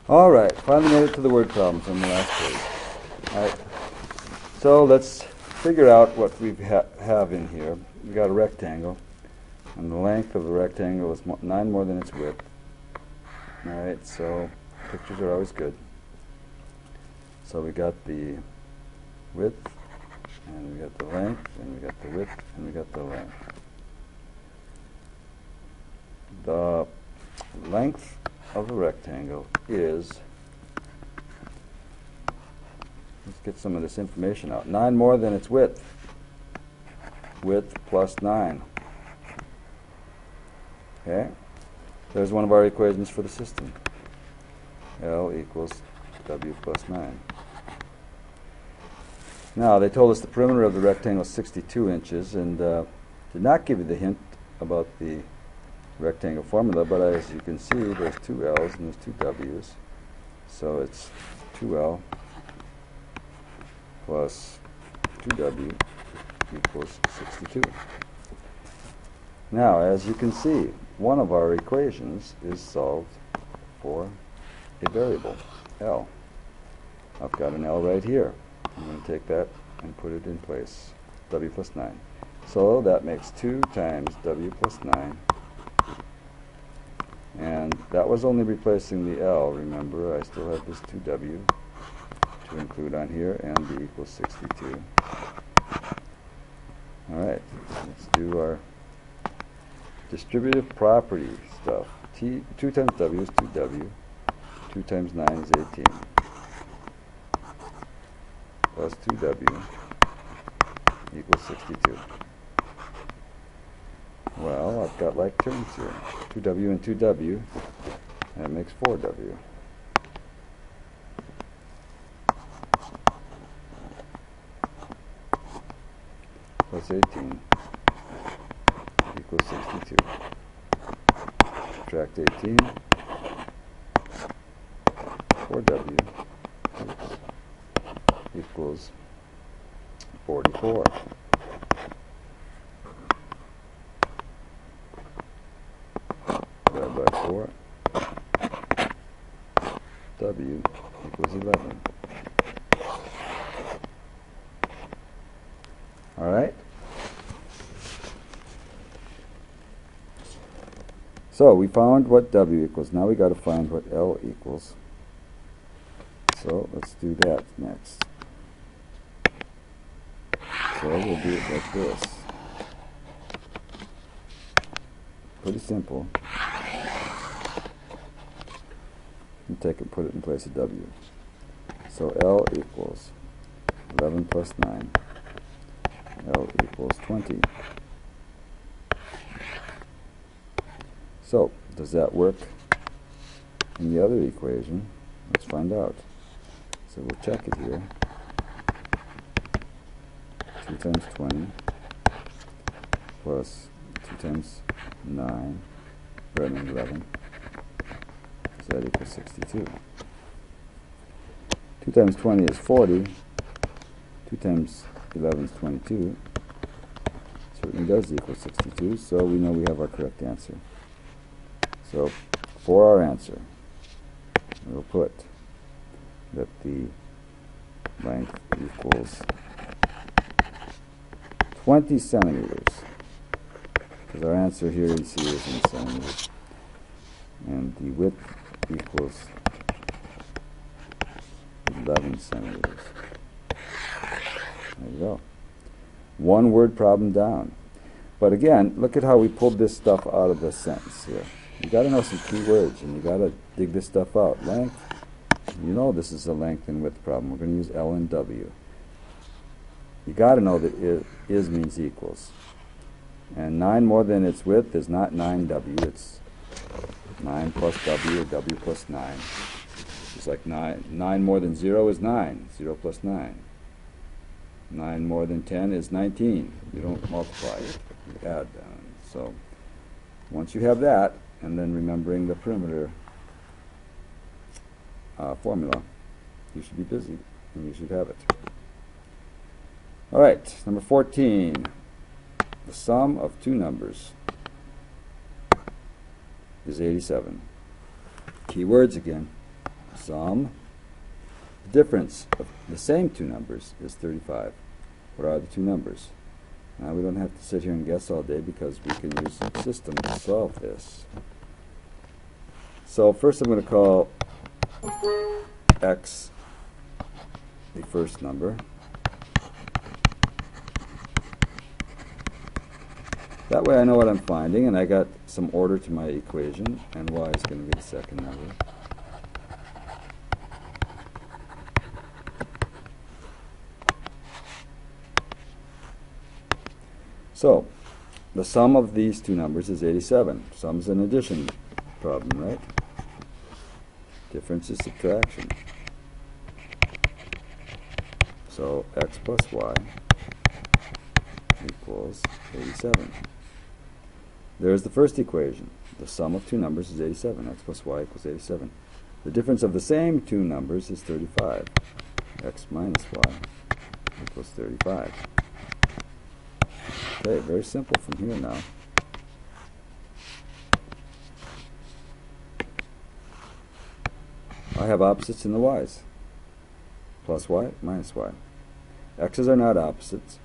Alright, finally made it to the word problems on the last page. Alright, so let's figure out what we have in here. We've got a rectangle, and the length of the rectangle is 9 more than its width. Alright, so pictures are always good. So we got the width, and we got the length, and we got the width, and we got the length. The length of the rectangle is, let's get some of this information out, 9 more than its width. Width plus 9. Okay? There's one of our equations for the system. L equals W plus 9. Now, they told us the perimeter of the rectangle is 62 inches, and did not give you the hint about the rectangle formula, but as you can see, there's 2 L's and there's 2 W's. So it's 2L plus 2W equals 62. Now, as you can see, one of our equations is solved for a variable, L. I've got an L right here. I'm going to take that and put it in place, W plus 9. So that makes 2 times W plus 9. And that was only replacing the L. Remember, I still have this 2W to include on here, and B equals 62. Alright, let's do our distributive property stuff. 2 times W is 2W. 2 times 9 is 18. Plus 2W equals 62. Well, I've got like terms here. 2W and 2W, that makes 4W. Plus 18 equals 62. Subtract 18. 4W equals 44. Divided by 4. W equals 11. Alright? So we found what W equals. Now we got to find what L equals. So let's do that next. So we'll do it like this. Pretty simple. And take it, put it in place of W. So L equals 11 plus 9. L equals 20. So, does that work in the other equation? Let's find out. So we'll check it here. 2 times 20 plus 2 times 9, rather than 11. So that equals 62. 2 times 20 is 40. 2 times 11 is 22. Certainly does equal 62, so we know we have our correct answer. So, for our answer, we'll put that the length equals 20 centimeters, because our answer here in C is in centimeters, and the width equals 11 centimeters. There you go. One word problem down. But again, look at how we pulled this stuff out of the sentence here. You got to know some key words, and you got to dig this stuff out. Length, you know this is a length and width problem. We're going to use L and W. You got to know that is means equals. And 9 more than its width is not 9W, it's 9 plus W, or W plus 9. Just like 9 more than 0 is 9, 0 plus 9. 9 more than 10 is 19. You don't multiply it, you add down. So once you have that, and then remembering the perimeter formula, you should be busy, and you should have it. Alright, number 14. The sum of two numbers is 87. Key words again. sum. The difference of the same two numbers is 35. What are the two numbers? Now we don't have to sit here and guess all day because we can use some system to solve this. So first I'm going to call x the first number. That way I know what I'm finding, and I got some order to my equation, and y is going to be the second number. So, the sum of these two numbers is 87. Sum's an addition problem, right? Difference is subtraction. So, x plus y equals 87. There's the first equation. The sum of two numbers is 87. X plus y equals 87. The difference of the same two numbers is 35. X minus y equals 35. Okay, very simple from here now. I have opposites in the y's. Plus y, minus y. X's are not opposites.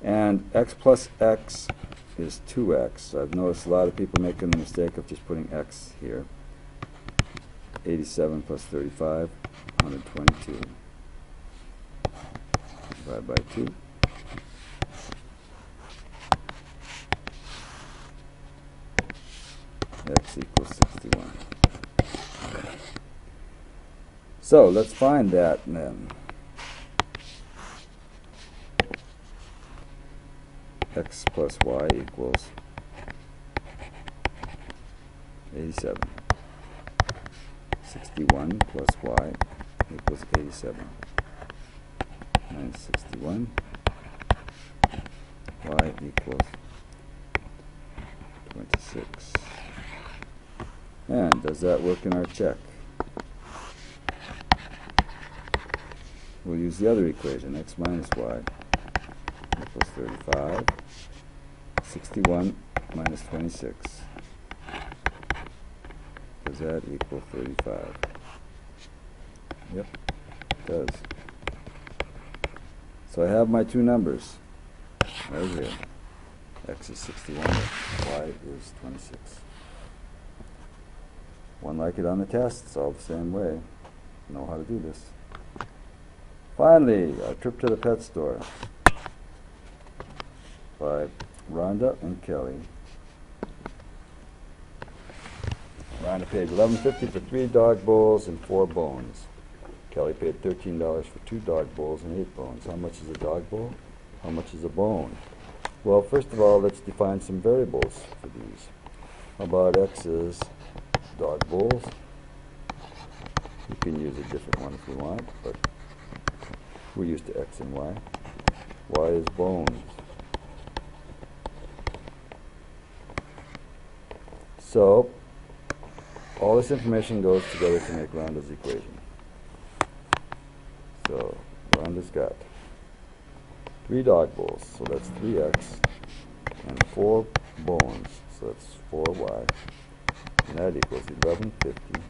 And x plus x is 2x. I've noticed a lot of people making the mistake of just putting x here. 87 plus 35, 122. Divide by 2. X equals 61. Okay. So let's find that then. X plus y equals 87. 61 plus y equals 87. Minus 61. Y equals 26. And does that work in our check? We'll use the other equation, x minus y equals 35. 61 minus 26. Does that equal 35? Yep, it does. So I have my two numbers right here. X is 61, y is 26. One like it on the test, it's all the same way. Know how to do this. Finally, our trip to the pet store by Rhonda and Kelly. Rhonda paid $11.50 for 3 dog bowls and 4 bones. Kelly paid $13 for 2 dog bowls and 8 bones. How much is a dog bowl? How much is a bone? Well, first of all, let's define some variables for these. How about x's dog bowls? You can use a different one if you want, but we're used to x and y. Y is bones. So, all this information goes together to make Rhonda's equation. So, Rhonda's got 3 dog bowls, so that's 3x, and 4 bones, so that's 4y, and that equals 1150.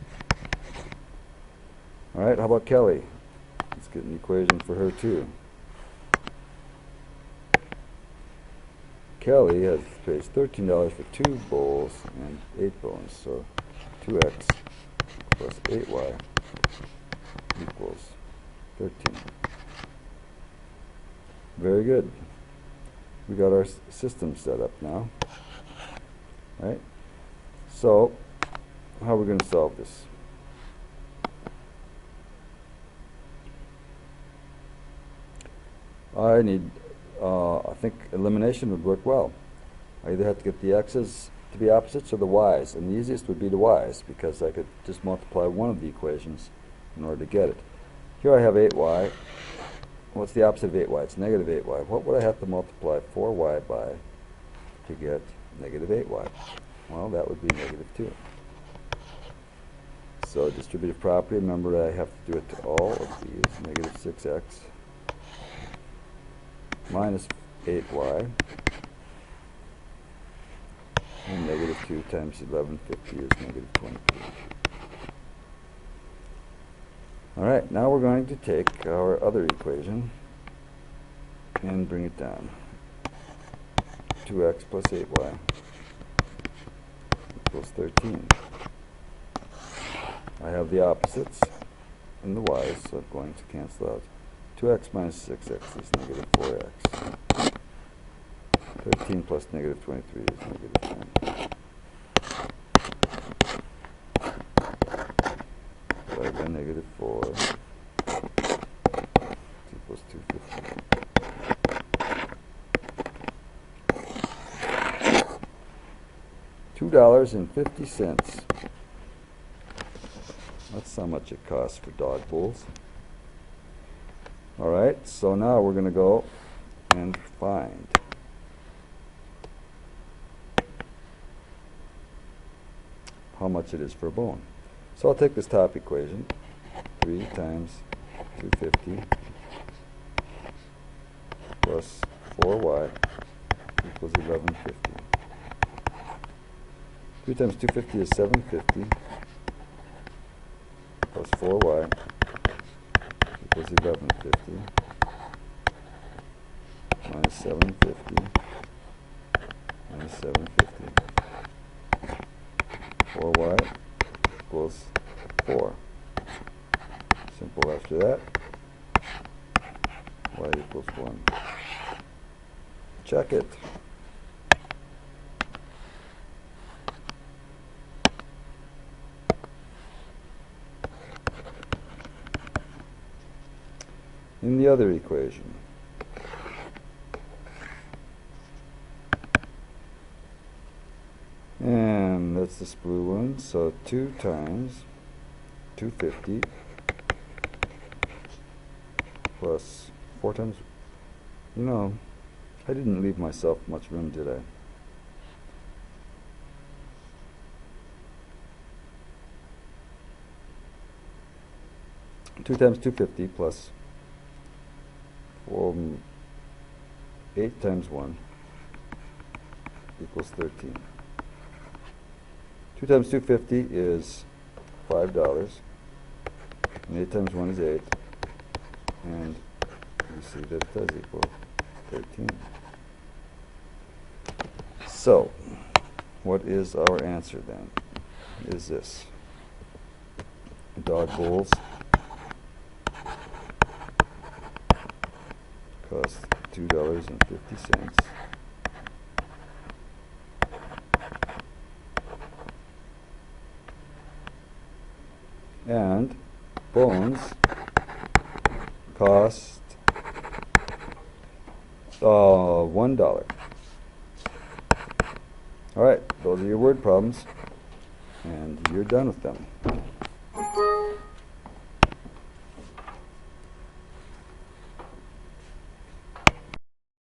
Alright, how about Kelly? Let's get an equation for her too. Kelly pays $13 for 2 bowls and 8 bones, so 2x plus 8y equals 13. Very good. We got our system set up now. Right? So, how are we going to solve this? I think elimination would work well. I either have to get the x's to be opposites or the y's, and the easiest would be the y's because I could just multiply one of the equations in order to get it. Here I have 8y. What's the opposite of 8y? It's negative 8y. What would I have to multiply 4y by to get negative 8y? Well, that would be negative 2. So distributive property, remember I have to do it to all of these. Negative 6x minus 8y, and negative 2 times 1150 is negative 23. Alright, now we're going to take our other equation and bring it down. 2x plus 8y equals 13. I have the opposites and the y's, so I'm going to cancel out. 2x minus 6x is negative 4x. 13 plus negative 23 is negative 10. Divided by negative 4 equals 250. $2.50. That's how much it costs for dog bowls. Alright, so now we're going to go and find how much it is for a bone. So I'll take this top equation, 3 times 250 plus 4y equals 1150. 3 times 250 is 750 plus 4y equals 1150 minus 750 minus 750. 4y equals 4. Simple after that. Y equals 1. Check it. In the other equation, and that's this blue one, so 2 times 250 plus 4 times, I didn't leave myself much room, did I? Two times 250 plus 8 times 1 equals 13. 2 times 250 is $5, and 8 times 1 is 8, and you see that it does equal 13. So, what is our answer then? Is this dog bowls cost $2.50, and bones cost $1. Alright, those are your word problems, and you're done with them.